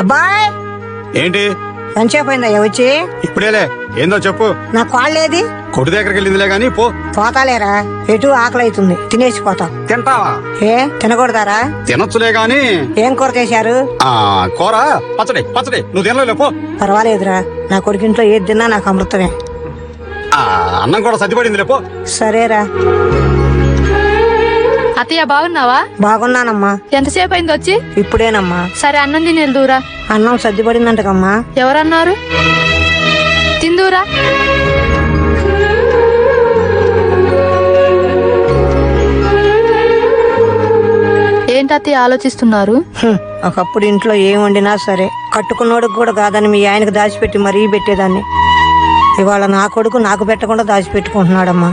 అబ్బాయ్ ఏంటి ఎంతసేపు అయిందయ్యా వచ్చి? ఇప్పుడేలే. ఏందో చెప్పు. నా కాళ్ళేది? కొట్టు దగ్గరికి వెళ్ళిందిలే గాని పో. పోతాలేరా, ఎటు ఆకలి అవుతుంది, తినేసి పోతా. తింటావా? ఏ తినకూడదారా? తినొచ్చులే గాని. ఏం కూర చేశారు? కూర పచ్చడి. నువ్వు తినలే పో. పర్వాలేదురా, నా కొడుకింట్లో ఏది తిన్నా నాకు అమృతమే. అన్నం కూడా సర్దిపడిందిలే పో. సరేరా. అత్తయ్య బాగున్నావా? బాగున్నానమ్మా. ఎంతసేపు అయింది వచ్చి? ఇప్పుడేనమ్మా. సరే అన్నం తిని వెళ్దూరా. అన్నం సర్దిపడిందంటకమ్మా. ఎవరన్నారు? తిందూరా. ఏంటత్తయ్య ఆలోచిస్తున్నారు? ఒకప్పుడు ఇంట్లో ఏం వండినా సరే కట్టుకున్నోడికి కూడా కాదని మీ ఆయనకు దాచిపెట్టి మరీ పెట్టేదాన్ని. ఇవాళ నా కొడుకు నాకు పెట్టకుండా దాచిపెట్టుకుంటున్నాడమ్మా.